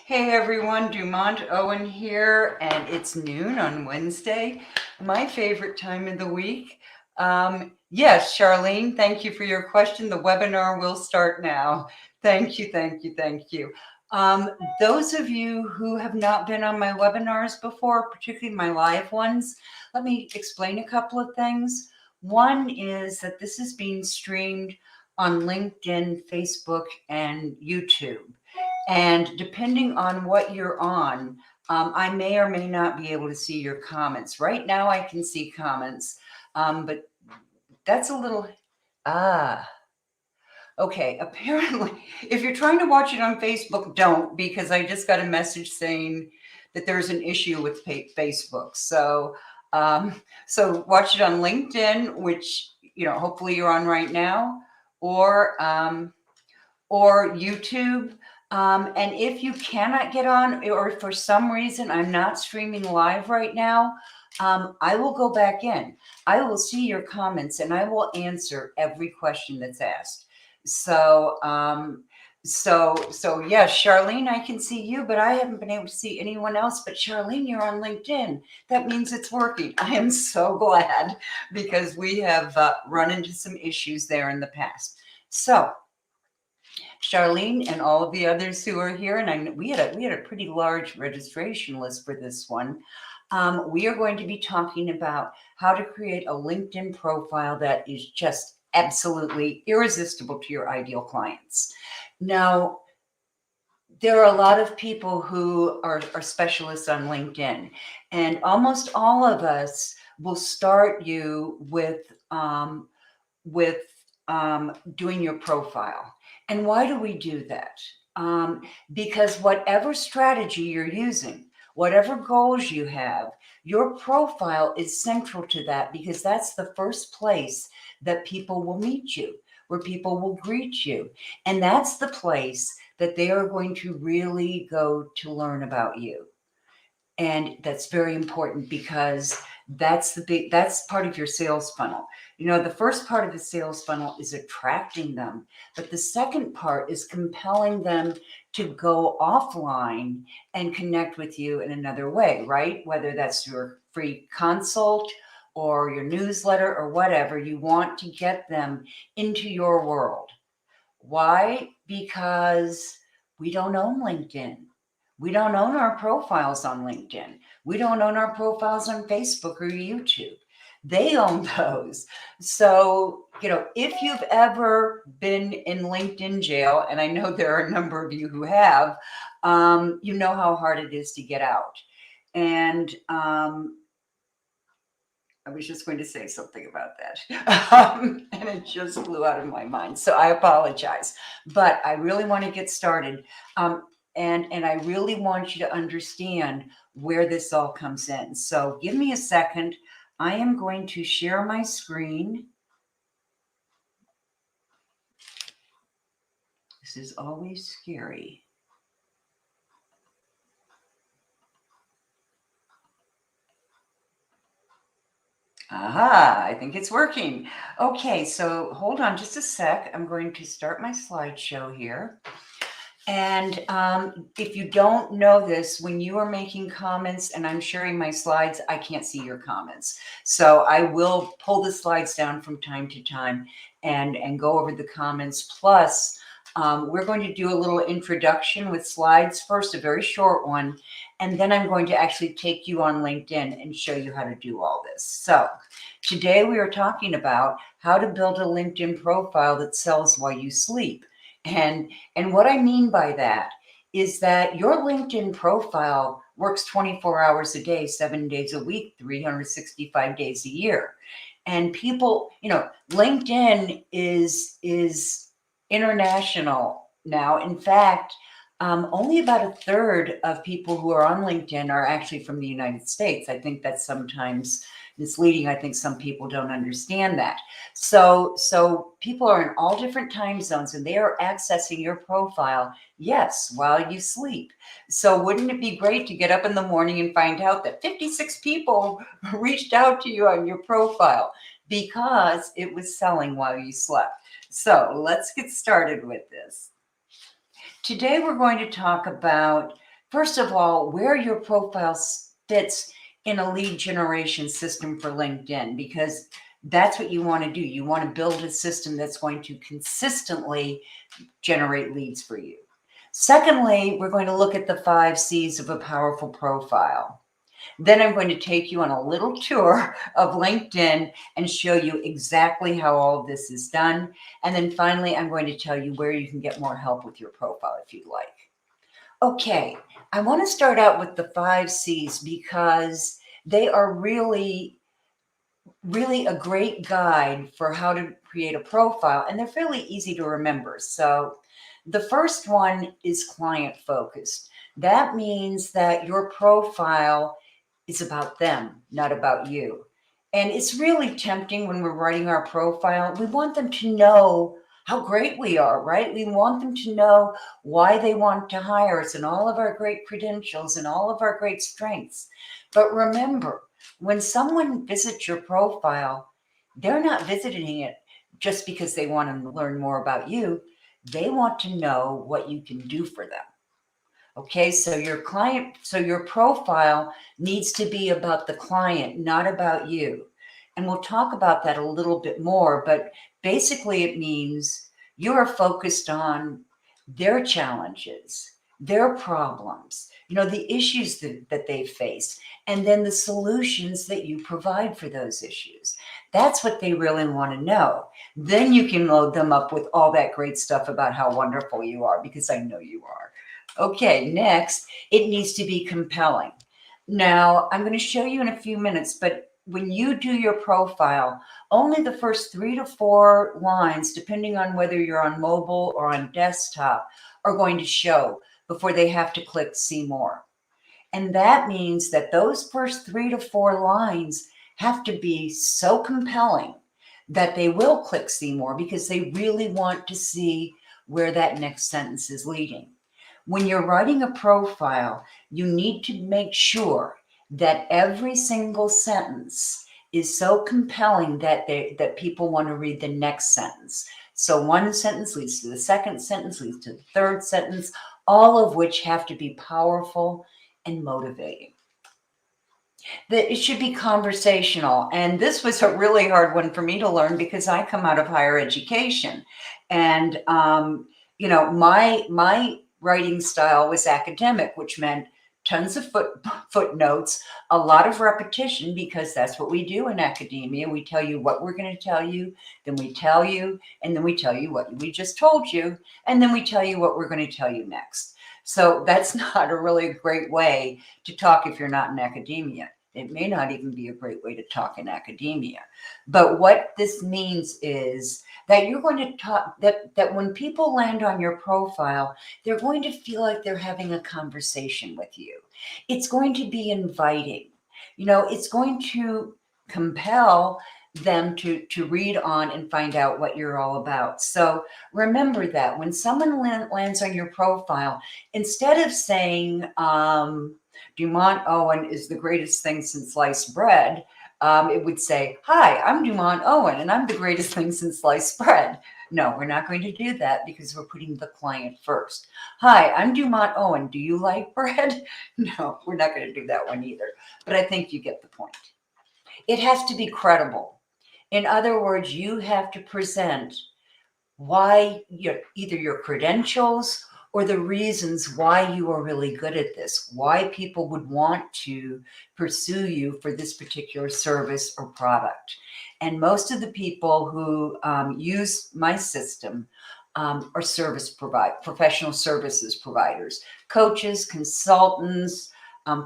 Hey everyone, Dumont Owen here, and it's noon on Wednesday, my favorite time of the week. Yes, Charlene, thank you for your question. The webinar will start now. Thank you, thank you, thank you. Those of you who have not been on my webinars before, particularly my live ones, let me explain a couple of things. One is that this is being streamed on LinkedIn, Facebook, and YouTube. And depending on what you're on, I may or may not be able to see your comments. Right now I can see comments, but that's a little, okay, apparently, if you're trying to watch it on Facebook, don't, because I just got a message saying that there's an issue with Facebook. So watch it on LinkedIn, which, hopefully you're on right now, or YouTube. And if you cannot get on, or for some reason I'm not streaming live right now, I will go back in. I will see your comments and I will answer every question that's asked. So yes, Charlene, I can see you, but I haven't been able to see anyone else. But Charlene, you're on LinkedIn. That means it's working. I am so glad, because we have run into some issues there in the past. So Charlene and all of the others who are here, and we had a pretty large registration list for this one. We are going to be talking about how to create a LinkedIn profile that is just absolutely irresistible to your ideal clients. Now, there are a lot of people who are specialists on LinkedIn, and almost all of us will start you with doing your profile. And why do we do that? Because whatever strategy you're using, whatever goals you have, your profile is central to that, because that's the first place that people will meet you, where people will greet you. And that's the place that they are going to really go to learn about you. And that's very important, because that's part of your sales funnel. The first part of the sales funnel is attracting them, but the second part is compelling them to go offline and connect with you in another way, right? Whether that's your free consult or your newsletter or whatever, you want to get them into your world. Why? Because we don't own LinkedIn. We don't own our profiles on LinkedIn. We don't own our profiles on Facebook or YouTube. They own those. So, if you've ever been in LinkedIn jail, and I know there are a number of you who have, you know how hard it is to get out. And I was just going to say something about that, and it just flew out of my mind. So I apologize, but I really want to get started. And I really want you to understand where this all comes in. So give me a second. I am going to share my screen. This is always scary. Aha, I think it's working. Okay, so hold on just a sec. I'm going to start my slideshow here. And if you don't know this, when you are making comments and I'm sharing my slides, I can't see your comments. So I will pull the slides down from time to time and go over the comments. Plus, we're going to do a little introduction with slides first, a very short one. And then I'm going to actually take you on LinkedIn and show you how to do all this. So today we are talking about how to build a LinkedIn profile that sells while you sleep. And what I mean by that is that your LinkedIn profile works 24 hours a day, 7 days a week, 365 days a year. And people, LinkedIn is international now. In fact, only about a third of people who are on LinkedIn are actually from the United States. I think that's sometimes misleading. I think some people don't understand that. So people are in all different time zones, and they are accessing your profile, yes, while you sleep. So wouldn't it be great to get up in the morning and find out that 56 people reached out to you on your profile because it was selling while you slept? So let's get started with this. Today we're going to talk about First of all, where your profile fits in a lead generation system for LinkedIn, because that's what you want to do. You want to build a system that's going to consistently generate leads for you. Secondly, we're going to look at the 5 C's of a powerful profile. Then I'm going to take you on a little tour of LinkedIn and show you exactly how all of this is done. And then finally, I'm going to tell you where you can get more help with your profile if you'd like. Okay, I want to start out with the 5 C's because they are really a great guide for how to create a profile, and they're fairly easy to remember. So the first one is client focused. That means that your profile is about them, not about you. And it's really tempting when we're writing our profile. We want them to know how great we are, right? We want them to know why they want to hire us and all of our great credentials and all of our great strengths. But remember, when someone visits your profile, they're not visiting it just because they want to learn more about you. They want to know what you can do for them. Okay, so your profile needs to be about the client, not about you. And we'll talk about that a little bit more, but basically it means you are focused on their challenges, their problems, the issues that they face, and then the solutions that you provide for those issues. That's what they really want to know. Then you can load them up with all that great stuff about how wonderful you are, because I know you are. Okay, next, it needs to be compelling. Now, I'm going to show you in a few minutes, but when you do your profile, only the first 3 to 4 lines, depending on whether you're on mobile or on desktop, are going to show before they have to click see more. And that means that those first 3 to 4 lines have to be so compelling that they will click see more, because they really want to see where that next sentence is leading. When you're writing a profile, you need to make sure that every single sentence is so compelling that people want to read the next sentence. So one sentence leads to the second sentence, leads to the third sentence, all of which have to be powerful and motivating. That it should be conversational. And this was a really hard one for me to learn because I come out of higher education. And, my writing style was academic, which meant tons of footnotes, a lot of repetition, because that's what we do in academia. We tell you what we're going to tell you, then we tell you, and then we tell you what we just told you, and then we tell you what we're going to tell you next. So that's not a really great way to talk if you're not in academia. It may not even be a great way to talk in academia. But what this means is that you're going to talk, that when people land on your profile, they're going to feel like they're having a conversation with you. It's going to be inviting. It's going to compel them to read on and find out what you're all about. So remember that when someone lands on your profile, instead of saying, Dumont Owen is the greatest thing since sliced bread, it would say, hi, I'm Dumont Owen, and I'm the greatest thing since sliced bread. No, we're not going to do that, because we're putting the client first. Hi, I'm Dumont Owen. Do you like bread? No, we're not going to do that one either. But I think you get the point. It has to be credible. In other words, you have to present why either your credentials or the reasons why you are really good at this, why people would want to pursue you for this particular service or product. And most of the people who use my system are professional services providers, coaches, consultants,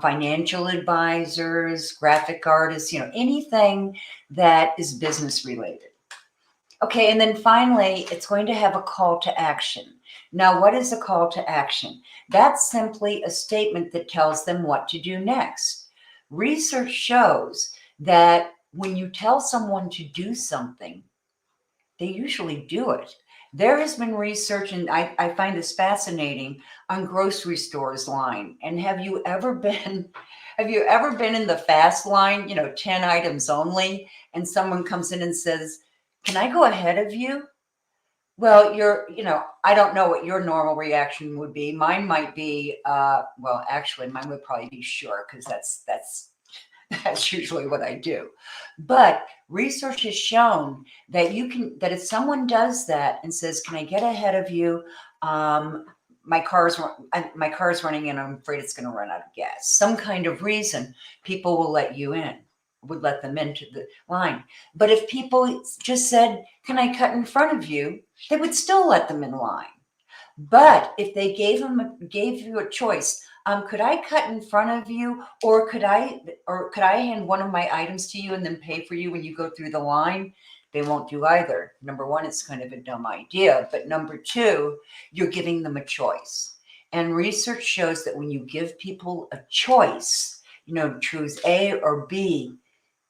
financial advisors, graphic artists, anything that is business related. Okay, and then finally, it's going to have a call to action. Now, what is a call to action? That's simply a statement that tells them what to do next. Research shows that when you tell someone to do something, they usually do it. There has been research, and I find this fascinating, on grocery stores line. And have you ever been in the fast line, 10 items only, and someone comes in and says, can I go ahead of you? Well, I don't know what your normal reaction would be. Mine might be, well, actually, mine would probably be sure, because that's usually what I do. But research has shown that that if someone does that and says, "Can I get ahead of you? Um, my car's running and I'm afraid it's going to run out of gas." Some kind of reason, people will let you in, would let them into the line. But if people just said, "Can I cut in front of you?" they would still let them in line. But if they gave you a choice, could I cut in front of you, or could I hand one of my items to you and then pay for you when you go through the line? They won't do either. Number one, it's kind of a dumb idea. But number two, you're giving them a choice. And research shows that when you give people a choice, choose A or B,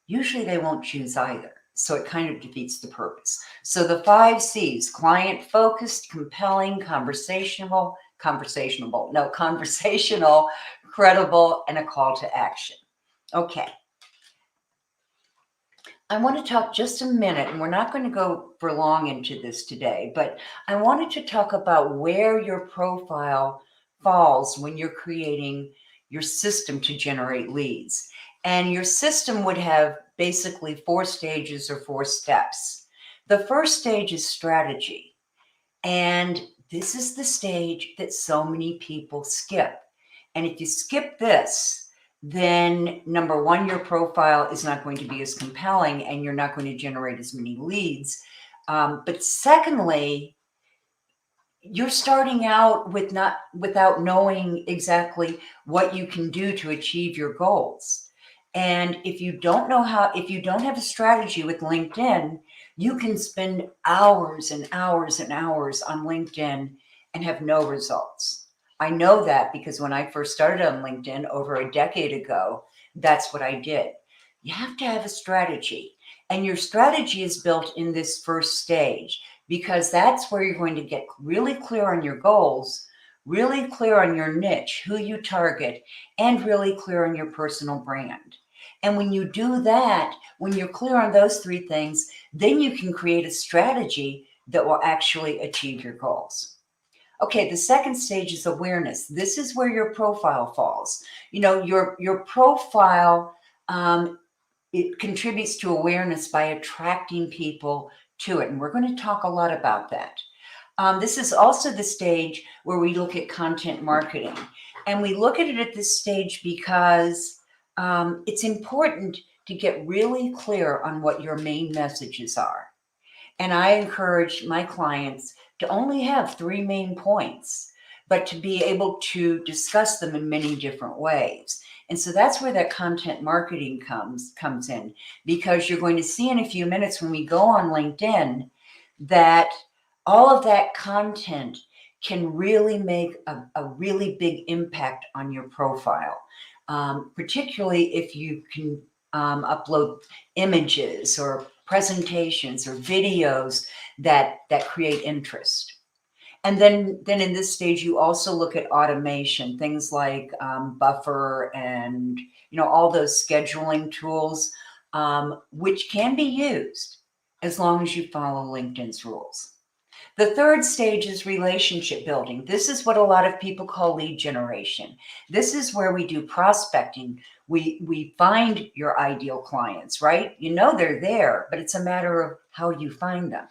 usually they won't choose either. So it kind of defeats the purpose. So the 5 C's: client focused, compelling, conversational, credible, and a call to action. Okay. I want to talk just a minute, and we're not going to go for long into this today, but I wanted to talk about where your profile falls when you're creating your system to generate leads. And your system would have basically 4 stages or 4 steps. The first stage is strategy. And this is the stage that so many people skip. And if you skip this, then number one, your profile is not going to be as compelling and you're not going to generate as many leads. But secondly, you're starting out without knowing exactly what you can do to achieve your goals. And if you don't have a strategy with LinkedIn, you can spend hours and hours and hours on LinkedIn and have no results. I know that because when I first started on LinkedIn over a decade ago, that's what I did. You have to have a strategy, and your strategy is built in this first stage, because that's where you're going to get really clear on your goals, really clear on your niche, who you target, and really clear on your personal brand. And when you do that, when you're clear on those 3 things, then you can create a strategy that will actually achieve your goals. Okay, the second stage is awareness. This is where your profile falls. Your profile, it contributes to awareness by attracting people to it. And we're going to talk a lot about that. This is also the stage where we look at content marketing. And we look at it at this stage because it's important to get really clear on what your main messages are. And I encourage my clients to only have 3 main points, but to be able to discuss them in many different ways. And so that's where that content marketing comes in, because you're going to see in a few minutes when we go on LinkedIn that all of that content can really make a really big impact on your profile, particularly if you can upload images or presentations or videos that create interest. And then in this stage, you also look at automation, things like Buffer and all those scheduling tools, which can be used as long as you follow LinkedIn's rules. The third stage is relationship building. This is what a lot of people call lead generation. This is where we do prospecting. We find your ideal clients, right? They're there, but it's a matter of how you find them.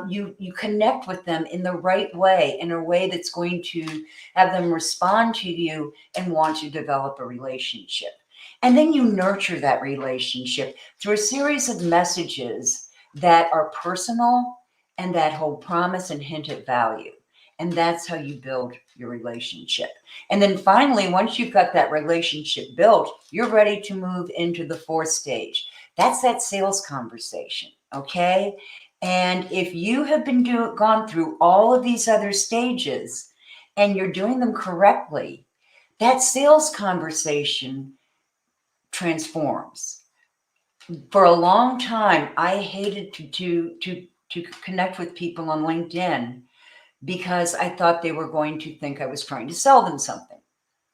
You connect with them in the right way, in a way that's going to have them respond to you and want to develop a relationship. And then you nurture that relationship through a series of messages that are personal and that hold promise and hint at value. And that's how you build your relationship. And then finally, once you've got that relationship built, you're ready to move into the 4th stage. That's that sales conversation, okay? And if you have gone through all of these other stages and you're doing them correctly, that sales conversation transforms. For a long time, I hated to connect with people on LinkedIn because I thought they were going to think I was trying to sell them something.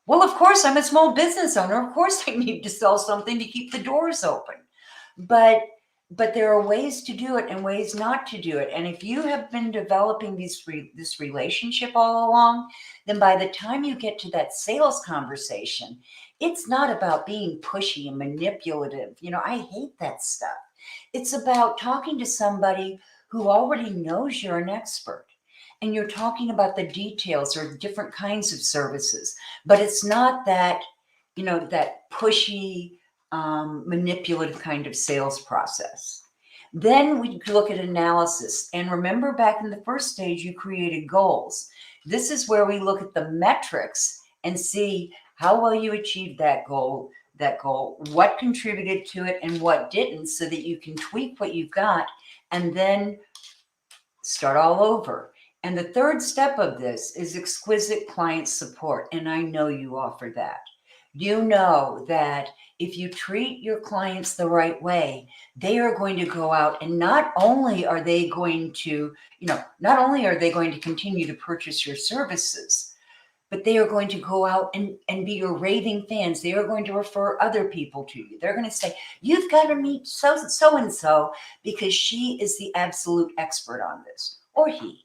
Well, of course, I'm a small business owner. Of course, I need to sell something to keep the doors open. But but there are ways to do it and ways not to do it. And if you have been developing this relationship all along, then by the time you get to that sales conversation, it's not about being pushy and manipulative. I hate that stuff. It's about talking to somebody who already knows you're an expert. And you're talking about the details or different kinds of services, but it's not that, that pushy, manipulative kind of sales process. Then we look at analysis. And remember, back in the first stage, you created goals. This is where we look at the metrics and see how well you achieved that goal, what contributed to it and what didn't, so that you can tweak what you've got and then start all over. And the third step of this is exquisite client support. And I know you offer that. You know that if you treat your clients the right way, they are going to go out, and not only are they going to continue to purchase your services, but they are going to go out and be your raving fans. They are going to refer other people to you. They're going to say, you've got to meet so-and-so because she is the absolute expert on this, or he,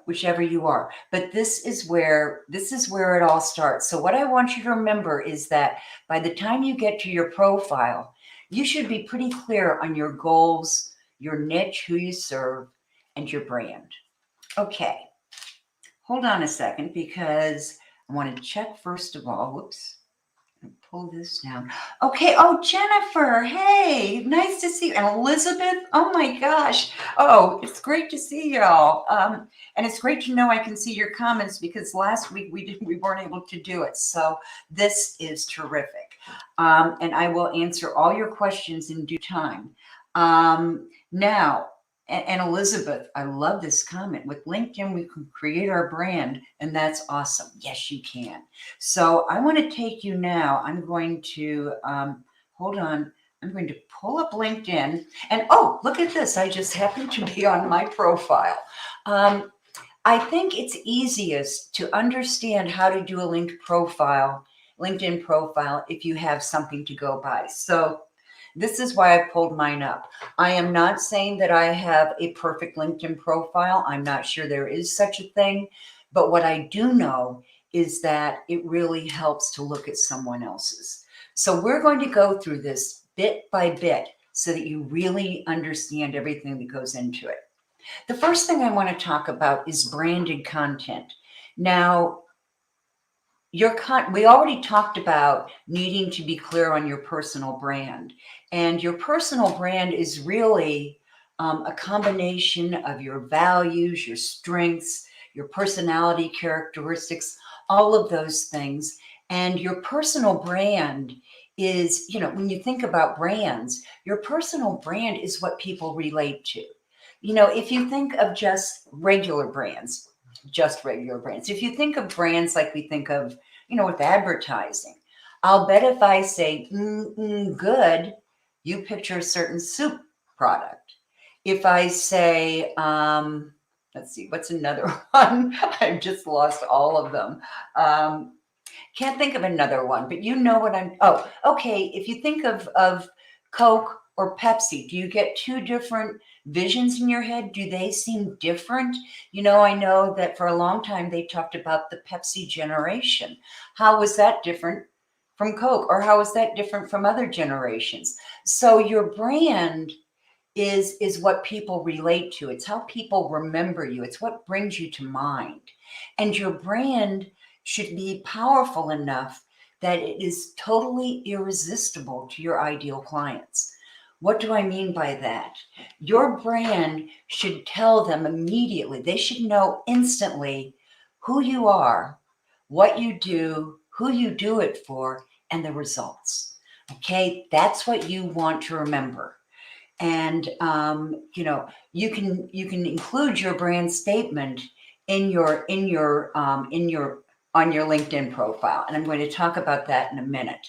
whichever you are. But this is where it all starts. So what I want you to remember is that by the time you get to your profile, you should be pretty clear on your goals, your niche, who you serve, and your brand. Okay. Hold on a second, because I want to check first of all. Whoops. Pull this down. Okay. Oh, Jennifer. Hey, nice to see you. And Elizabeth. Oh my gosh. Oh, it's great to see y'all. And it's great to know I can see your comments, because last week we weren't able to do it. So this is terrific. And I will answer all your questions in due time. Now, and Elizabeth, I love this comment. With LinkedIn, we can create our brand, and that's awesome. Yes, you can. So I want to take you now. I'm going to, hold on. I'm going to pull up LinkedIn. And oh, look at this. I just happen to be on my profile. I think it's easiest to understand how to do a LinkedIn profile if you have something to go by. So this is why I pulled mine up. I am not saying that I have a perfect LinkedIn profile. I'm not sure there is such a thing. But what I do know is that it really helps to look at someone else's. So we're going to go through this bit by bit so that you really understand everything that goes into it. The first thing I want to talk about is branded content. Now, we already talked about needing to be clear on your personal brand. And your personal brand is really a combination of your values, your strengths, your personality characteristics, all of those things. And your personal brand is, when you think about brands, your personal brand is what people relate to. If you think of just regular brands, if you think of brands like we think of, with advertising, I'll bet if I say good, you picture a certain soup product. If I say, let's see, what's another one? I've just lost all of them. Can't think of another one, but you know what okay. If you think of Coke or Pepsi, do you get two different visions in your head? Do they seem different? I know that for a long time they talked about the Pepsi generation. How was that different from Coke? Or how is that different from other generations? So your brand is what people relate to. It's how people remember you. It's what brings you to mind. And your brand should be powerful enough that it is totally irresistible to your ideal clients. What do I mean by that? Your brand should tell them immediately. They should know instantly who you are, what you do, who you do it for, and the results. Okay, that's what you want to remember. And you can include your brand statement on your LinkedIn profile, and I'm going to talk about that in a minute.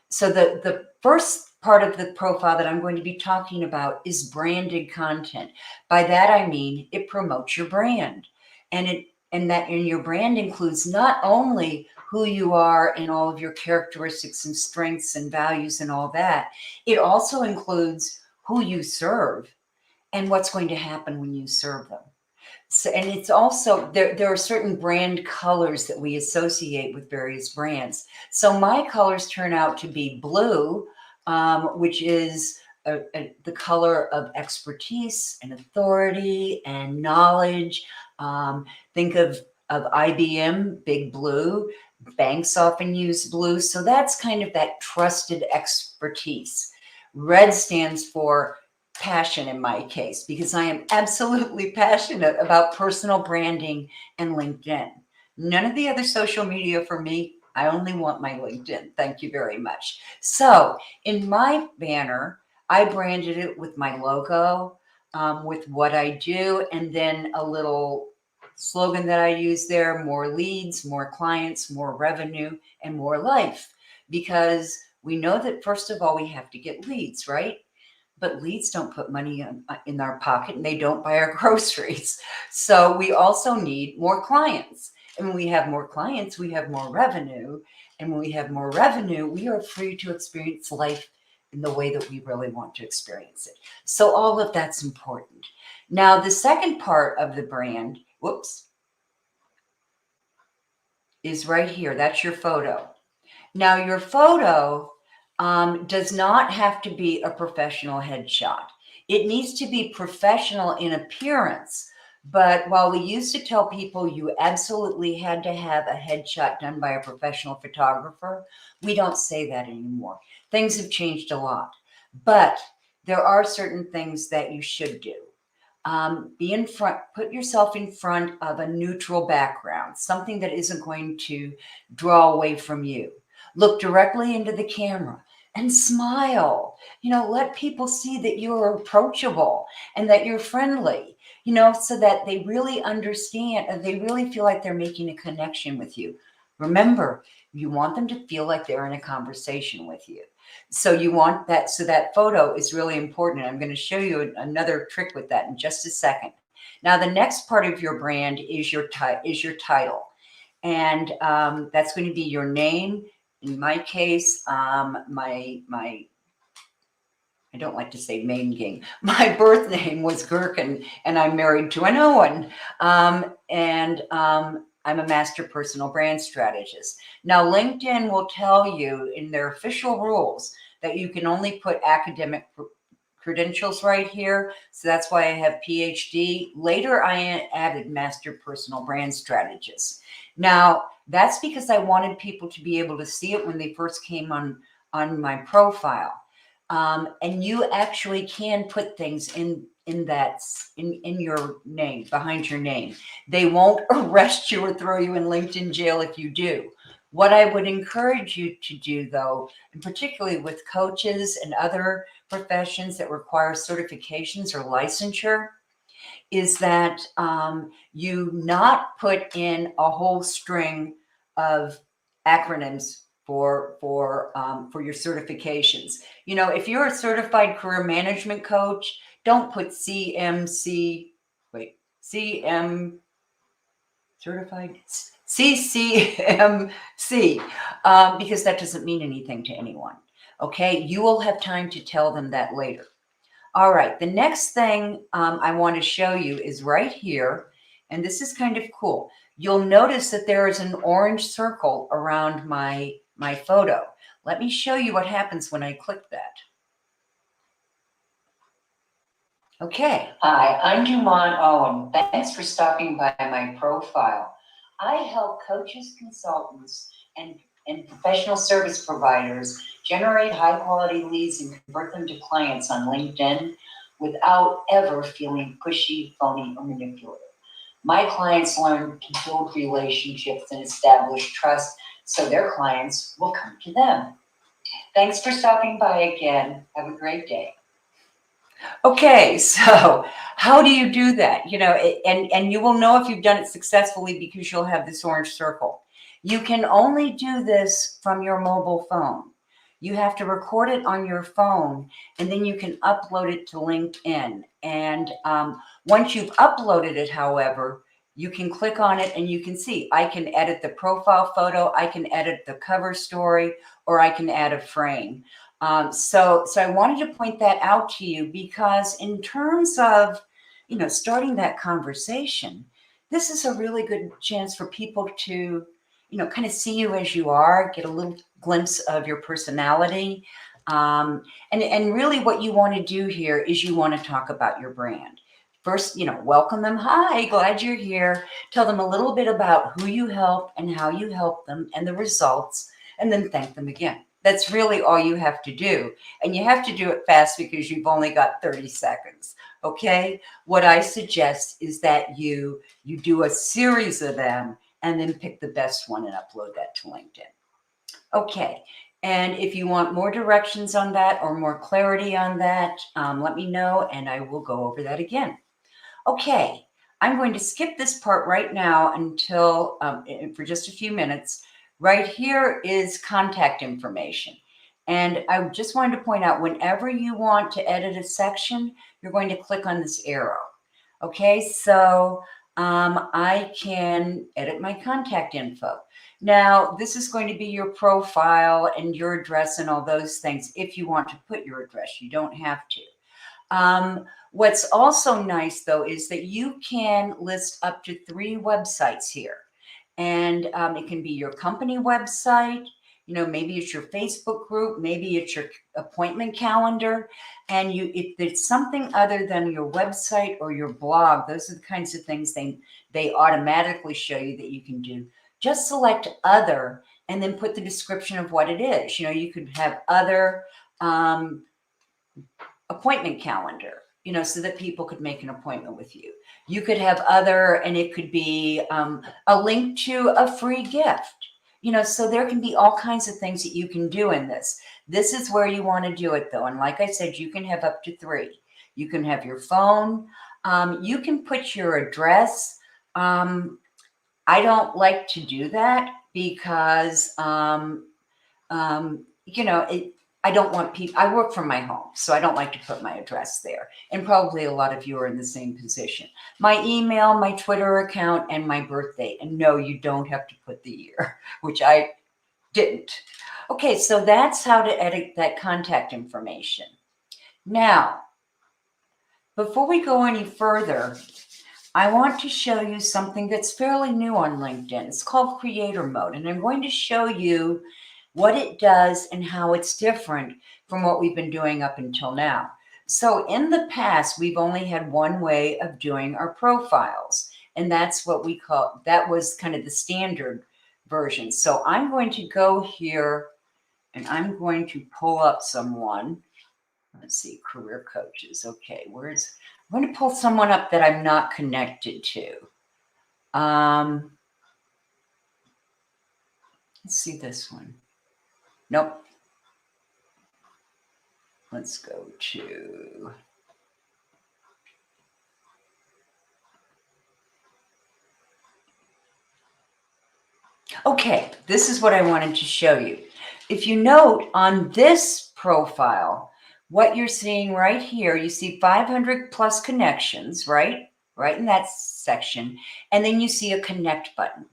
So the first part of the profile that I'm going to be talking about is branded content. By that I mean it promotes your brand, and your brand includes not only who you are and all of your characteristics and strengths and values and all that. It also includes who you serve and what's going to happen when you serve them. So, and it's also, there are certain brand colors that we associate with various brands. So my colors turn out to be blue, which is the color of expertise and authority and knowledge. Think of IBM, big blue. Banks often use blue. So that's kind of that trusted expertise. Red stands for passion in my case, because I am absolutely passionate about personal branding and LinkedIn. None of the other social media for me. I only want my LinkedIn. Thank you very much. So in my banner, I branded it with my logo, with what I do, and then a little slogan that I use there: more leads, more clients, more revenue, and more life. Because we know that, first of all, we have to get leads, right? But leads don't put money in our pocket, and they don't buy our groceries. So we also need more clients. And when we have more clients, we have more revenue. And when we have more revenue, we are free to experience life in the way that we really want to experience it. So all of that's important. Now, the second part of the brand, is right here. That's your photo. Now, your photo does not have to be a professional headshot. It needs to be professional in appearance. But while we used to tell people you absolutely had to have a headshot done by a professional photographer, we don't say that anymore. Things have changed a lot. But there are certain things that you should do. Be in front, put yourself in front of a neutral background, something that isn't going to draw away from you. Look directly into the camera and smile. Let people see that you're approachable and that you're friendly, so that they really understand and they really feel like they're making a connection with you. Remember, you want them to feel like they're in a conversation with you. So you want that. So that photo is really important. I'm going to show you another trick with that in just a second. Now, the next part of your brand is your title. And that's going to be your name. In my case, my I don't like to say main game. My birth name was Gherkin, and I'm married to an Owen. I'm a master personal brand strategist. Now, LinkedIn will tell you in their official rules that you can only put academic credentials right here. So that's why I have Ph.D. Later, I added master personal brand strategist. Now, that's because I wanted people to be able to see it when they first came on my profile. And you actually can put things in your name, behind your name. They won't arrest you or throw you in LinkedIn jail if you do. What I would encourage you to do, though, and particularly with coaches and other professions that require certifications or licensure, is that you not put in a whole string of acronyms for your certifications. If you're a certified career management coach, don't put CMC, CM certified CCMC, because that doesn't mean anything to anyone. Okay, you will have time to tell them that later. All right, the next thing I want to show you is right here, and this is kind of cool. You'll notice that there is an orange circle around my photo. Let me show you what happens when I click that. Okay. Hi, I'm Dumont Owen. Thanks for stopping by my profile. I help coaches, consultants, and professional service providers generate high-quality leads and convert them to clients on LinkedIn without ever feeling pushy, phony, or manipulative. My clients learn to build relationships and establish trust so their clients will come to them. Thanks for stopping by again. Have a great day. Okay, so how do you do that? And you will know if you've done it successfully because you'll have this orange circle. You can only do this from your mobile phone. You have to record it on your phone, and then you can upload it to LinkedIn. And once you've uploaded it, however, you can click on it and you can see I can edit the profile photo, I can edit the cover story, or I can add a frame. So I wanted to point that out to you because in terms of, starting that conversation, this is a really good chance for people to, kind of see you as you are, get a little glimpse of your personality. And really what you want to do here is you want to talk about your brand. First, welcome them. Hi, glad you're here. Tell them a little bit about who you help and how you help them and the results, and then thank them again. That's really all you have to do. And you have to do it fast because you've only got 30 seconds. Okay? What I suggest is that you do a series of them and then pick the best one and upload that to LinkedIn. Okay. And if you want more directions on that or more clarity on that, let me know and I will go over that again. Okay. I'm going to skip this part right now until for just a few minutes. Right here is contact information. And I just wanted to point out, whenever you want to edit a section, you're going to click on this arrow. Okay, so I can edit my contact info. Now, this is going to be your profile and your address and all those things. If you want to put your address, you don't have to. What's also nice, though, is that you can list up to 3 websites here. And it can be your company website, maybe it's your Facebook group, maybe it's your appointment calendar. And if it's something other than your website or your blog, those are the kinds of things they automatically show you that you can do. Just select other and then put the description of what it is. You could have other appointment calendar, so that people could make an appointment with you. You could have other, and it could be a link to a free gift, so there can be all kinds of things that you can do in this. This is where you want to do it, though. And like I said, you can have up to 3. You can have your phone. You can put your address. I don't like to do that because, I don't want people, I work from my home, so I don't like to put my address there. And probably a lot of you are in the same position. My email, my Twitter account, and my birth date. And no, you don't have to put the year, which I didn't. Okay, so that's how to edit that contact information. Now, before we go any further, I want to show you something that's fairly new on LinkedIn. It's called Creator Mode, and I'm going to show you what it does and how it's different from what we've been doing up until now. So in the past, we've only had one way of doing our profiles, and that's what that was kind of the standard version. So I'm going to go here and I'm going to pull up someone. Let's see, career coaches. Okay, I'm going to pull someone up that I'm not connected to. Let's see this one. Nope. Let's go to. Okay, this is what I wanted to show you. If you note on this profile, what you're seeing right here, you see 500 plus connections, right? Right in that section. And then you see a connect button.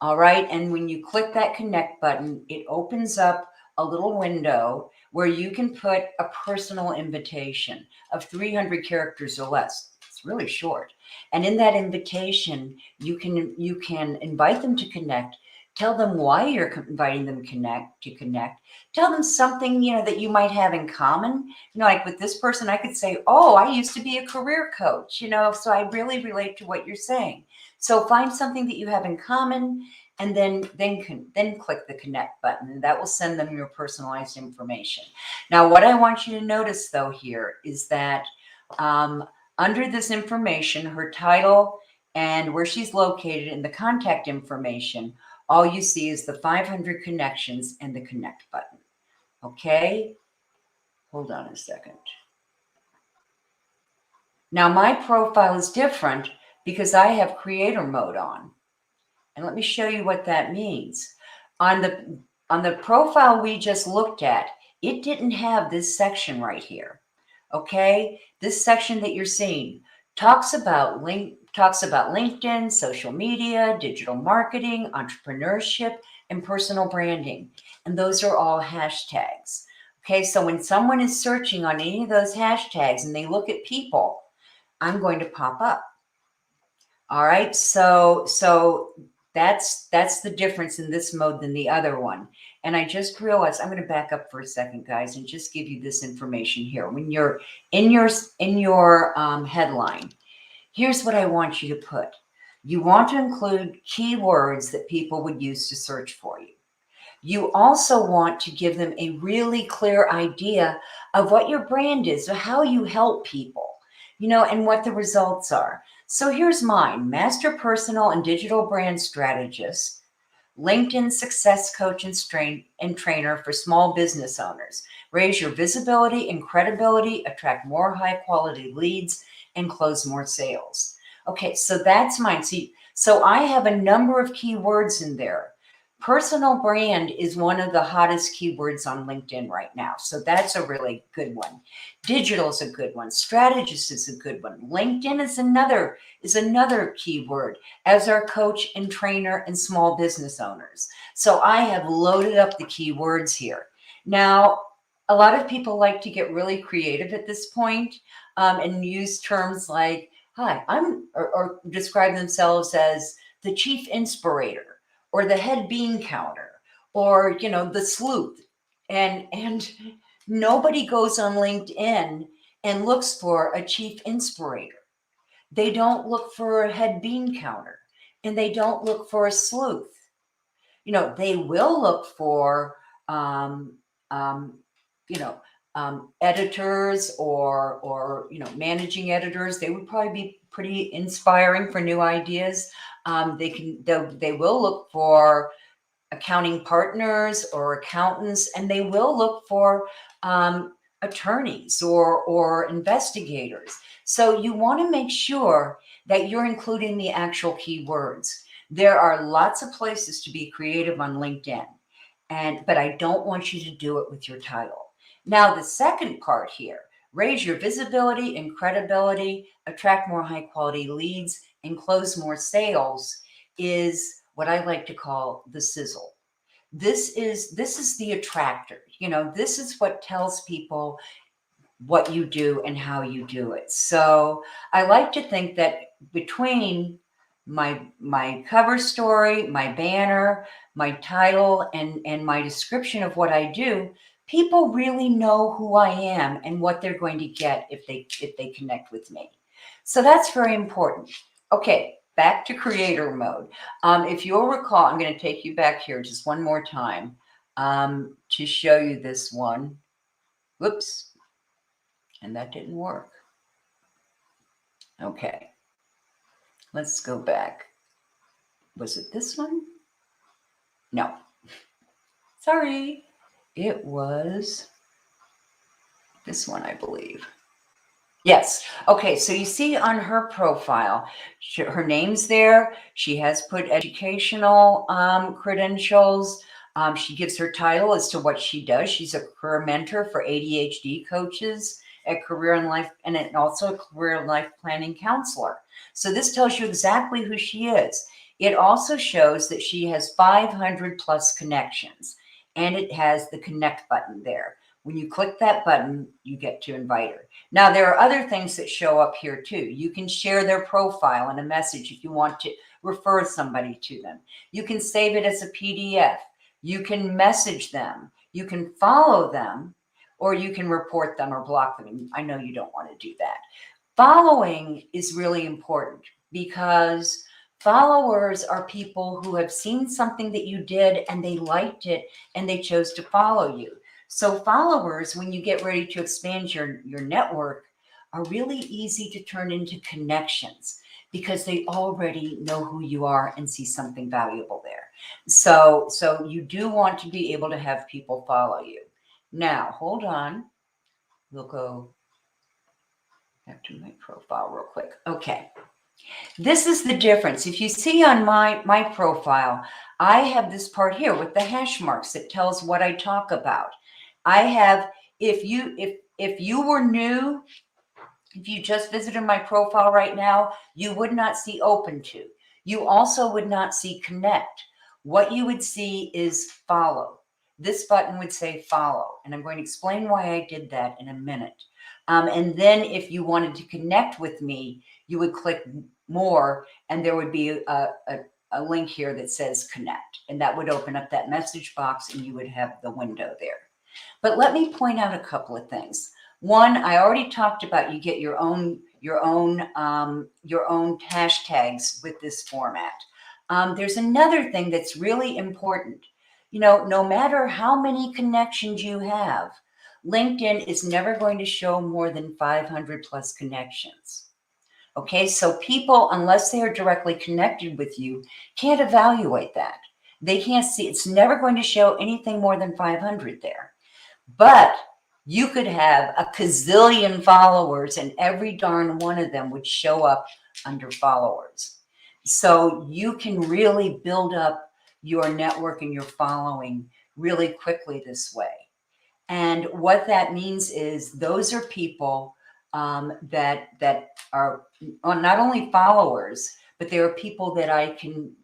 All right. And when you click that connect button, it opens up a little window where you can put a personal invitation of 300 characters or less. It's really short. And in that invitation, you can invite them to connect. Tell them why you're inviting them to connect. Tell them something, that you might have in common. Like with this person, I could say, oh, I used to be a career coach, so I really relate to what you're saying. So find something that you have in common and then click the connect button, and that will send them your personalized information. Now, what I want you to notice, though, here is that under this information, her title and where she's located in the contact information, all you see is the 500 connections and the connect button. Okay? Hold on a second. Now, my profile is different because I have creator mode on. And let me show you what that means. On the profile we just looked at, it didn't have this section right here. Okay? This section that you're seeing talks about LinkedIn, social media, digital marketing, entrepreneurship, and personal branding. And those are all hashtags. Okay, so when someone is searching on any of those hashtags and they look at people, I'm going to pop up. All right, so that's the difference in this mode than the other one. And I just realized I'm going to back up for a second, guys, and just give you this information here. When you're in your headline, here's what I want you to put. You want to include keywords that people would use to search for you. You also want to give them a really clear idea of what your brand is, or how you help people, and what the results are. So here's mine: Master Personal and Digital Brand Strategist, LinkedIn Success Coach and Trainer for Small Business Owners. Raise your visibility and credibility, attract more high quality leads, and close more sales. Okay, so that's mine. See, so I have a number of keywords in there. Personal brand is one of the hottest keywords on LinkedIn right now. So that's a really good one. Digital is a good one. Strategist is a good one. LinkedIn is another keyword, as our coach and trainer and small business owners. So I have loaded up the keywords here. Now, a lot of people like to get really creative at this point, and use terms like, hi, or describe themselves as the chief inspirator, or the head bean counter, or the sleuth. And nobody goes on LinkedIn and looks for a chief inspirator. They don't look for a head bean counter, and they don't look for a sleuth. They will look for editors, or managing editors. They would probably be pretty inspiring for new ideas. They will look for accounting partners or accountants, and they will look for attorneys or investigators. So you want to make sure that you're including the actual keywords. There are lots of places to be creative on LinkedIn, but I don't want you to do it with your title. Now, the second part here: raise your visibility and credibility, attract more high quality leads, and close more sales, is what I like to call the sizzle. This is the attractor. This is what tells people what you do and how you do it. So I like to think that between my cover story, my banner, my title, and my description of what I do, people really know who I am and what they're going to get if they connect with me. So that's very important. Okay, back to creator mode. If you'll recall, I'm going to take you back here just one more time to show you this one. Whoops. And that didn't work. Okay. Let's go back. Was it this one? No. Sorry. It was this one, I believe. Yes. Okay. So you see on her profile, her name's there. She has put educational credentials. She gives her title as to what she does. She's a career mentor for ADHD coaches, a career and life, and also a career and life planning counselor. So this tells you exactly who she is. It also shows that she has 500 plus connections, and it has the connect button there. When you click that button, you get to invite her. Now, there are other things that show up here too. You can share their profile in a message if you want to refer somebody to them. You can save it as a PDF. You can message them. You can follow them, or you can report them or block them. I know you don't want to do that. Following is really important, because followers are people who have seen something that you did and they liked it and they chose to follow you. So followers, when you get ready to expand your network, are really easy to turn into connections, because they already know who you are and see something valuable there. So you do want to be able to have people follow you. Now, hold on. We'll go back to my profile real quick. Okay. This is the difference. If you see on my profile, I have this part here with the hash marks that tells what I talk about. I have, if you were new, if you just visited my profile right now, you would not see open to. You also would not see connect. What you would see is follow. this button would say follow. And I'm going to explain why I did that in a minute. And then if you wanted to connect with me, you would click more, and there would be a link here that says connect. And that would open up that message box, and you would have the window there. But let me point out a couple of things. One, I already talked about, you get your own hashtags with this format. There's another thing that's really important. No matter how many connections you have, LinkedIn is never going to show more than 500 plus connections. Okay, so people, unless they are directly connected with you, can't evaluate that. They can't see, it's never going to show anything more than 500 there. But you could have a gazillion followers, and every darn one of them would show up under followers. So you can really build up your network and your following really quickly this way. And what that means is those are people that are not only followers, but they are people that I can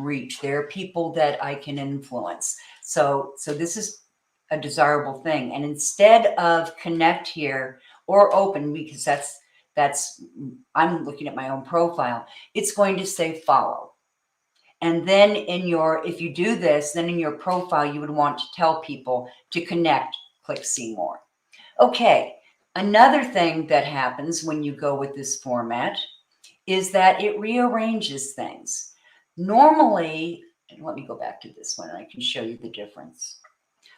reach. There are people that I can influence. So this is a desirable thing. And instead of connect here or open, because that's I'm looking at my own profile, it's going to say follow. And then if you do this, then in your profile, you would want to tell people to connect, click see more. Okay, another thing that happens when you go with this format is that it rearranges things. Normally, let me go back to this one and I can show you the difference.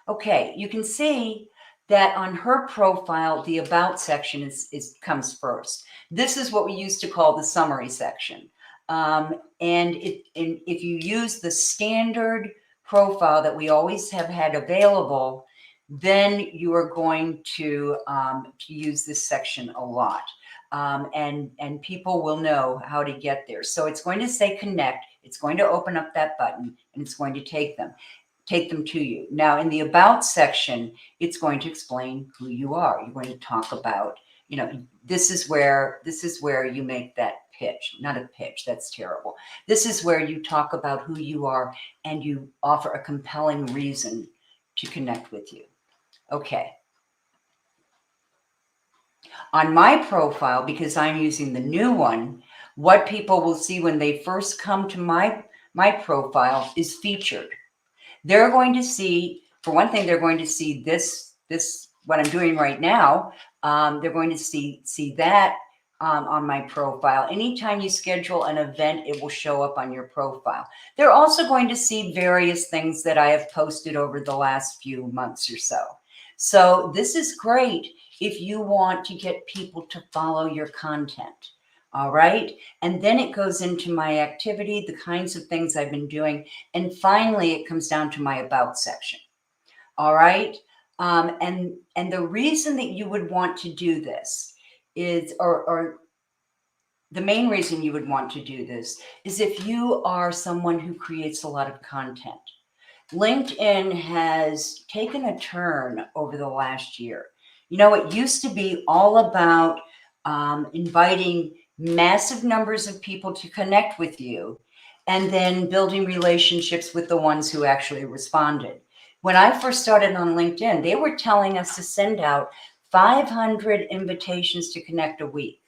Okay, you can see that on her profile, the about section comes first. This is what we used to call the summary section. And if you use the standard profile that we always have had available, then you are going to use this section a lot. And people will know how to get there. So it's going to say connect, it's going to open up that button, and it's going to take them to you. Now, in the about section, it's going to explain who you are. You're going to talk about, this is where you make that pitch, not a pitch, that's terrible. This is where you talk about who you are and you offer a compelling reason to connect with you. Okay. On my profile, because I'm using the new one, what people will see when they first come to my profile is featured. They're going to see, for one thing, they're going to see this what I'm doing right now. They're going to see that on my profile. Anytime you schedule an event, it will show up on your profile. They're also going to see various things that I have posted over the last few months or so. So this is great if you want to get people to follow your content. All right. And then it goes into my activity, the kinds of things I've been doing. And finally, it comes down to my about section. All right. And the reason that you would want to do this is, or the main reason you would want to do this is if you are someone who creates a lot of content. LinkedIn has taken a turn over the last year. It used to be all about inviting massive numbers of people to connect with you and then building relationships with the ones who actually responded. When I first started on LinkedIn, they were telling us to send out 500 invitations to connect a week.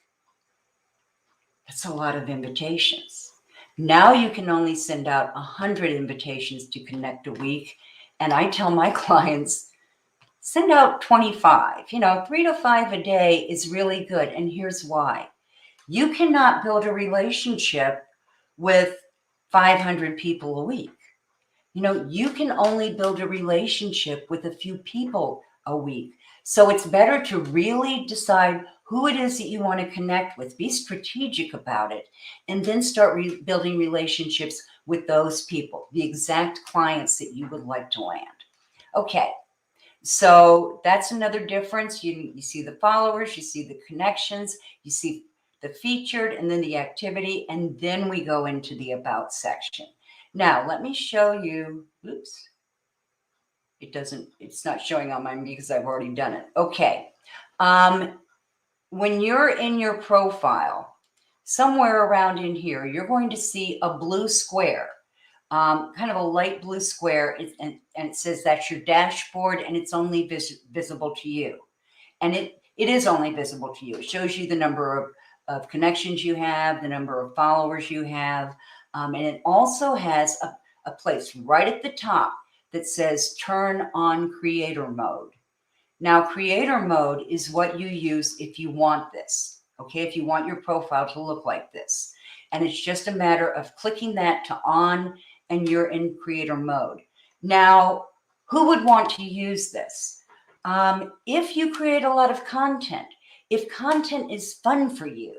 That's a lot of invitations. Now you can only send out 100 invitations to connect a week. And I tell my clients, send out 25. 3 to 5 a day is really good. And here's why. You cannot build a relationship with 500 people a week. You can only build a relationship with a few people a week. So it's better to really decide who it is that you want to connect with. Be strategic about it, and then start building relationships with those people, the exact clients that you would like to land. Okay. So that's another difference. You see the followers, you see the connections, you see the featured, and then the activity, and then we go into the about section. Now, let me show you, oops, it's not showing on mine because I've already done it. Okay. When you're in your profile, somewhere around in here, you're going to see a blue square. kind of a light blue square, and it says that's your dashboard, and it's only visible to you. And it is only visible to you. It shows you the number of connections you have, the number of followers you have, and it also has a place right at the top that says turn on creator mode. Now, creator mode is what you use if you want this, okay? If you want your profile to look like this. And it's just a matter of clicking that to on, and you're in creator mode. Now, who would want to use this? If you create a lot of content, if content is fun for you,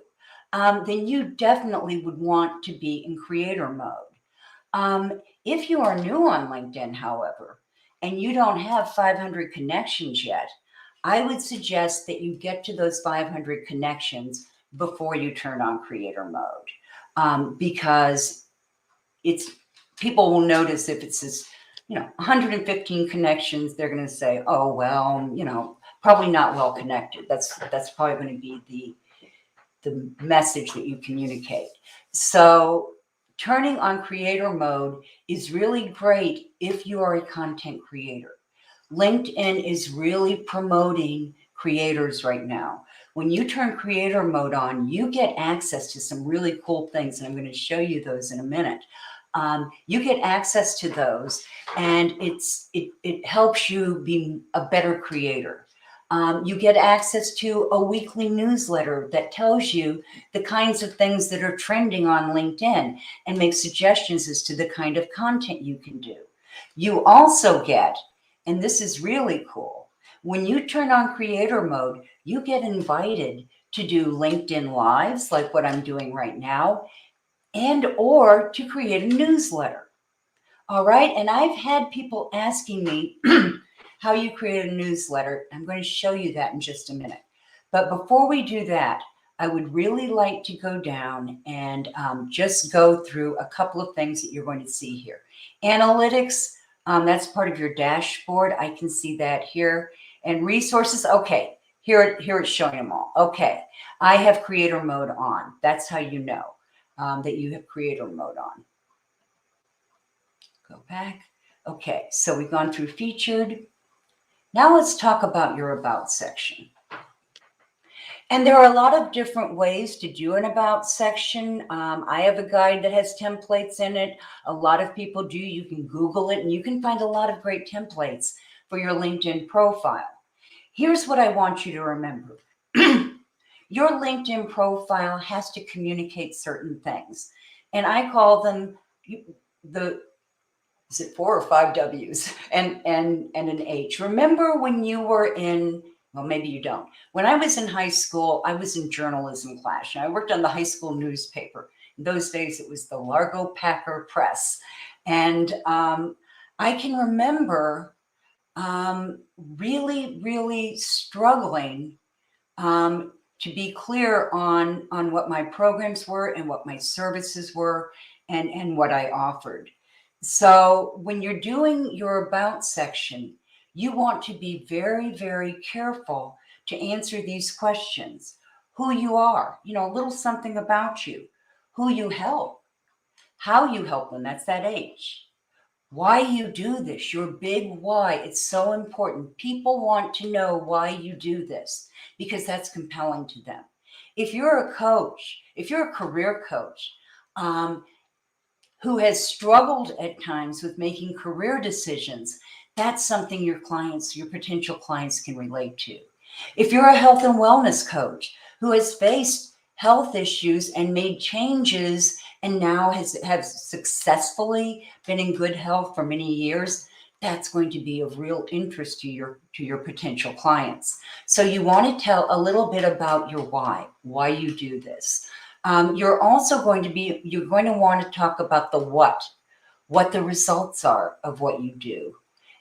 then you definitely would want to be in creator mode. If you are new on LinkedIn, however, and you don't have 500 connections yet, I would suggest that you get to those 500 connections before you turn on creator mode, because people will notice if it says, 115 connections, they're going to say, oh, well, probably not well connected. That's probably going to be the message that you communicate. So turning on creator mode is really great if you are a content creator. LinkedIn is really promoting creators right now. When you turn creator mode on, you get access to some really cool things, and I'm going to show you those in a minute. You get access to those, and it helps you be a better creator. You get access to a weekly newsletter that tells you the kinds of things that are trending on LinkedIn and makes suggestions as to the kind of content you can do. You also get, and this is really cool, when you turn on creator mode, you get invited to do LinkedIn Lives like what I'm doing right now, and or to create a newsletter. All right. And I've had people asking me how you create a newsletter. I'm going to show you that in just a minute. But before we do that, I would really like to go down and just go through a couple of things that you're going to see here. Analytics, that's part of your dashboard. I can see that here. And resources, okay, here it's showing them all. Okay, I have creator mode on. That's how you know that you have creator mode on. Go back. Okay, so we've gone through featured. Now let's talk about your about section. And there are a lot of different ways to do an about section. I have a guide that has templates in it. A lot of people do. You can Google it and you can find a lot of great templates for your LinkedIn profile. Here's what I want you to remember. Your LinkedIn profile has to communicate certain things. And I call them is it 4 or 5 W's and an H. Remember when you were in, well, maybe you don't. When I was in high school, I was in journalism class, and I worked on the high school newspaper. In those days, it was the Largo Packer Press. And I can remember really, really struggling to be clear on what my programs were and what my services were and what I offered. So when you're doing your about section, you want to be very, very careful to answer these questions. Who you are, a little something about you, who you help, how you help them, that's that H. Why you do this, your big why, it's so important. People want to know why you do this because that's compelling to them. If you're a coach, if you're a career coach, who has struggled at times with making career decisions, that's something your clients, your potential clients can relate to. If you're a health and wellness coach who has faced health issues and made changes and now has successfully been in good health for many years, that's going to be of real interest to your potential clients. So you want to tell a little bit about your why you do this. You're also going to want to talk about the what the results are of what you do.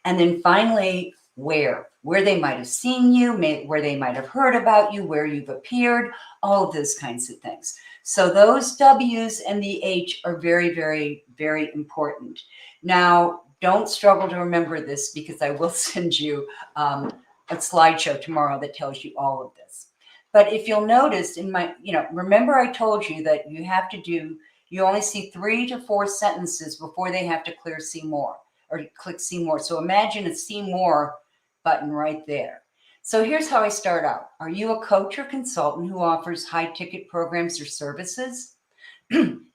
And then finally, where they might have seen you, where they might have heard about you, where you've appeared, all of those kinds of things. So those W's and the H are very, very, very important. Now, don't struggle to remember this because I will send you a slideshow tomorrow that tells you all of this. But if you'll notice in my, remember I told you that you have to do You only see 3 to 4 sentences before they have to clear see more or click see more. So imagine a see more button right there. So here's how I start out. Are you a coach or consultant who offers high ticket programs or services?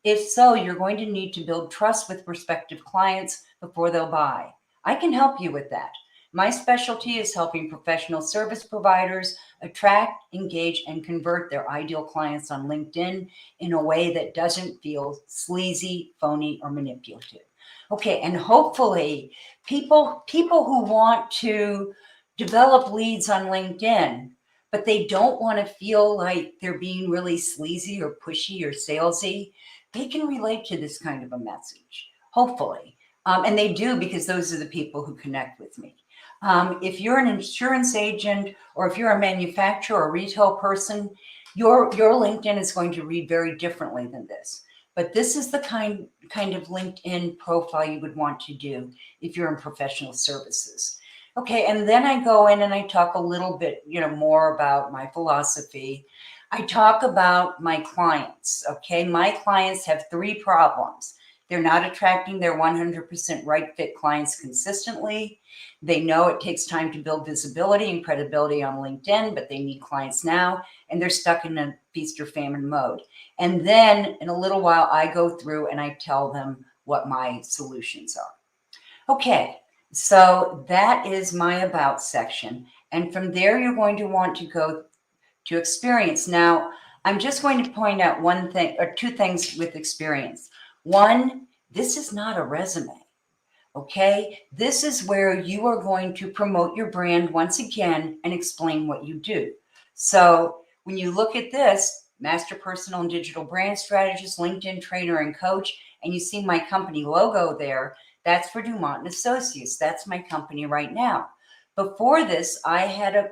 If so, you're going to need to build trust with prospective clients before they'll buy. I can help you with that. My specialty is helping professional service providers attract, engage, and convert their ideal clients on LinkedIn in a way that doesn't feel sleazy, phony, or manipulative. Okay, and hopefully people who want to develop leads on LinkedIn, but they don't want to feel like they're being really sleazy or pushy or salesy, they can relate to this kind of a message, hopefully. And they do, because those are the people who connect with me. If you're an insurance agent, or if you're a manufacturer or retail person, your LinkedIn is going to read very differently than this. But this is the kind of LinkedIn profile you would want to do if you're in professional services. Okay, and then I go in and I talk a little bit, more about my philosophy. I talk about my clients, okay? My clients have 3 problems. They're not attracting their 100% right fit clients consistently. They know it takes time to build visibility and credibility on LinkedIn, but they need clients now, and they're stuck in a feast or famine mode. And then in a little while, I go through and I tell them what my solutions are. Okay, so that is my about section. And from there, you're going to want to go to experience. Now, I'm just going to point out one thing or 2 things with experience. One, this is not a resume. Okay, this is where you are going to promote your brand once again and explain what you do. So when you look at this, Master Personal and Digital Brand Strategist, LinkedIn Trainer and Coach, and you see my company logo there, that's for Dumont Associates. That's my company right now. Before this, I had a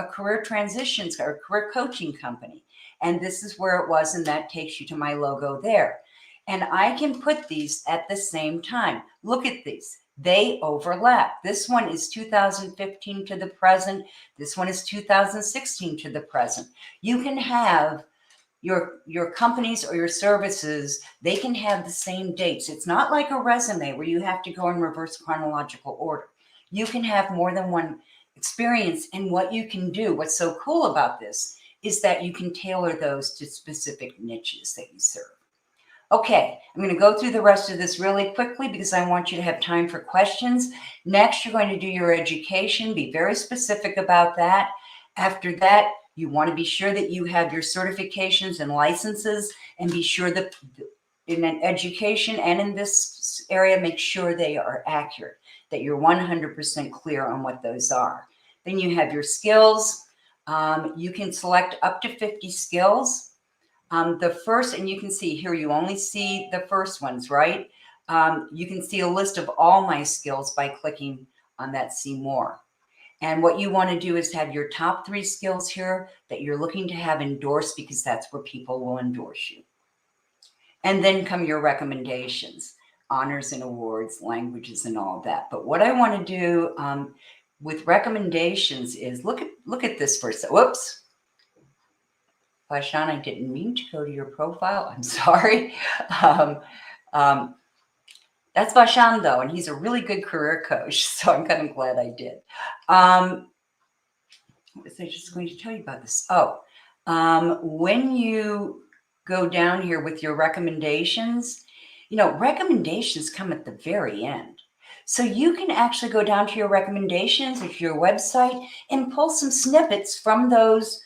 career transitions or career coaching company, and this is where it was, and that takes you to my logo there. And I can put these at the same time. Look at these. They overlap. This one is 2015 to the present. This one is 2016 to the present. You can have your companies or your services, they can have the same dates. It's not like a resume where you have to go in reverse chronological order. You can have more than one experience, and what you can do, what's so cool about this, is that you can tailor those to specific niches that you serve. Okay, I'm going to go through the rest of this really quickly because I want you to have time for questions. Next, you're going to do your education. Be very specific about that. After that, you want to be sure that you have your certifications and licenses, and be sure that in an education and in this area, make sure they are accurate, that you're 100% clear on what those are. Then you have your skills. You can select up to 50 skills. The first, and you can see here, you only see the first ones, right? You can see a list of all my skills by clicking on that see more. And what you want to do is have your top 3 skills here that you're looking to have endorsed, because that's where people will endorse you. And then come your recommendations, honors and awards, languages, and all of that. But what I want to do with recommendations is look at this first. Whoops. Vashan, I didn't mean to go to your profile. I'm sorry. That's Vashan, though, and he's a really good career coach, so I'm kind of glad I did. What was I just going to tell you about this? When you go down here with your recommendations, recommendations come at the very end. So you can actually go down to your recommendations at your website and pull some snippets from those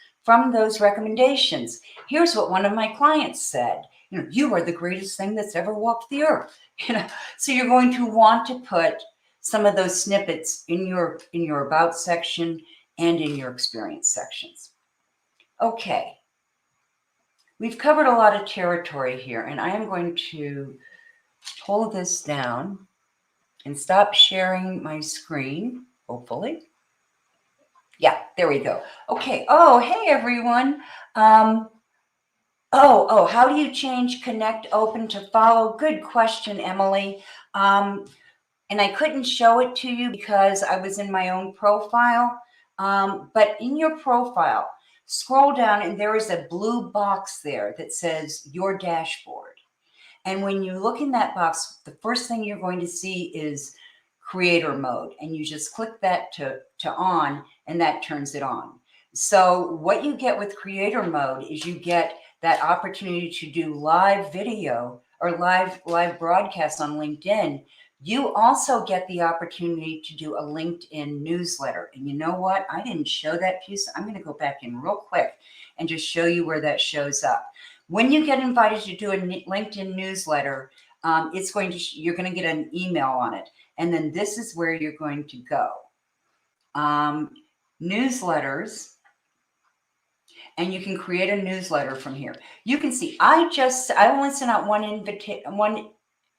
recommendations. Here's what one of my clients said. You are the greatest thing that's ever walked the earth. So you're going to want to put some of those snippets in your about section and in your experience sections. Okay. We've covered a lot of territory here, and I am going to pull this down and stop sharing my screen, hopefully. Yeah, there we go. Okay. Oh, hey, everyone. How do you change connect open to follow? Good question, Emily. And I couldn't show it to you because I was in my own profile. But in your profile, scroll down and there is a blue box there that says your dashboard. And when you look in that box, the first thing you're going to see is creator mode. And you just click that to on, and that turns it on. So what you get with creator mode is you get that opportunity to do live video or live broadcasts on LinkedIn. You also get the opportunity to do a LinkedIn newsletter. And you know what? I didn't show that piece. I'm going to go back in real quick and just show you where that shows up. When you get invited to do a LinkedIn newsletter, you're going to get an email on it. And then this is where you're going to go. Newsletters. And you can create a newsletter from here. You can see, I only sent out one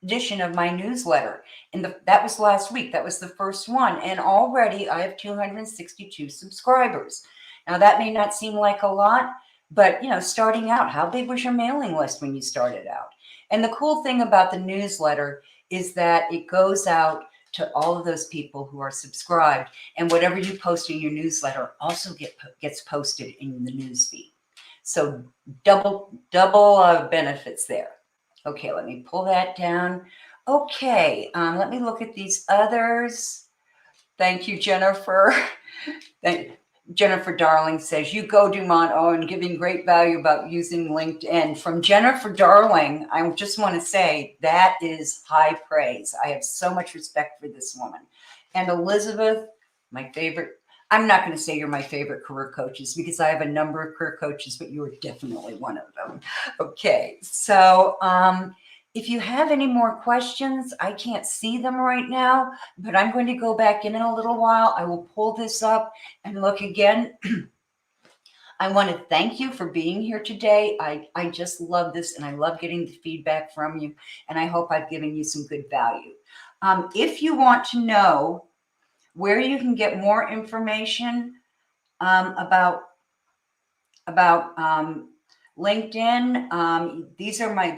edition of my newsletter. And that was last week. That was the first one. And already I have 262 subscribers. Now that may not seem like a lot, but starting out, how big was your mailing list when you started out? And the cool thing about the newsletter is that it goes out to all of those people who are subscribed, and whatever you post in your newsletter also gets posted in the newsfeed. So double benefits there. Okay, let me pull that down. Okay, let me look at these others. Thank you, Jennifer. Jennifer Darling says, you go, Dumont Owen, giving great value about using LinkedIn. From Jennifer Darling, I just want to say that is high praise. I have so much respect for this woman. And Elizabeth, my favorite, I'm not going to say you're my favorite career coaches because I have a number of career coaches, but you are definitely one of them. Okay, so if you have any more questions, I can't see them right now, but I'm going to go back in a little while. I will pull this up and look again. I want to thank you for being here today. I just love this, and I love getting the feedback from you, and I hope I've given you some good value. If you want to know where you can get more information about LinkedIn, these are my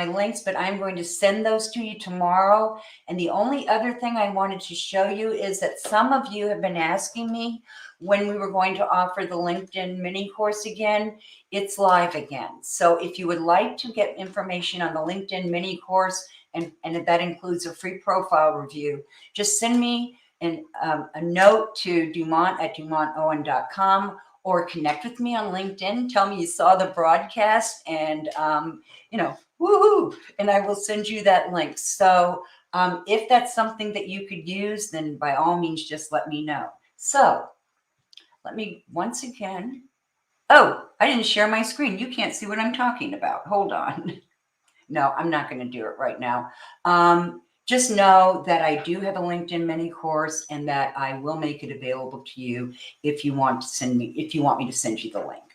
links, but I'm going to send those to you tomorrow. And the only other thing I wanted to show you is that some of you have been asking me when we were going to offer the LinkedIn mini course again. It's live again. So if you would like to get information on the LinkedIn mini course, and that includes a free profile review, just send me a note to dumont@dumontowen.com, or connect with me on LinkedIn. Tell me you saw the broadcast, and woohoo! And I will send you that link. So if that's something that you could use, then by all means, just let me know. So let me once again. Oh, I didn't share my screen. You can't see what I'm talking about. Hold on. No, I'm not going to do it right now. Just know that I do have a LinkedIn mini course, and that I will make it available to you if you want me to send you the link.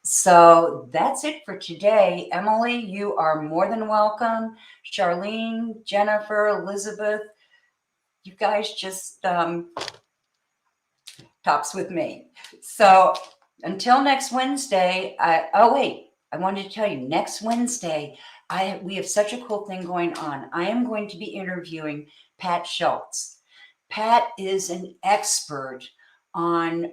So that's it for today. Emily, you are more than welcome. Charlene, Jennifer, Elizabeth, you guys just tops with me. So until next Wednesday, I wanted to tell you, next Wednesday, we have such a cool thing going on. I am going to be interviewing Pat Schultz. Pat is an expert on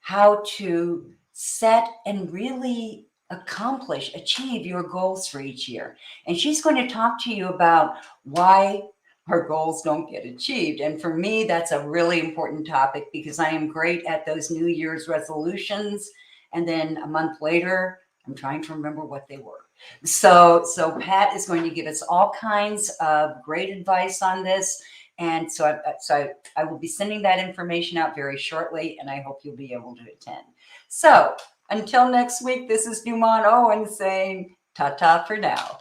how to set and really achieve your goals for each year. And she's going to talk to you about why her goals don't get achieved. And for me, that's a really important topic, because I am great at those New Year's resolutions. And then a month later, I'm trying to remember what they were. So Pat is going to give us all kinds of great advice on this. And so I will be sending that information out very shortly, and I hope you'll be able to attend. So until next week, this is Dumont Owen saying ta-ta for now.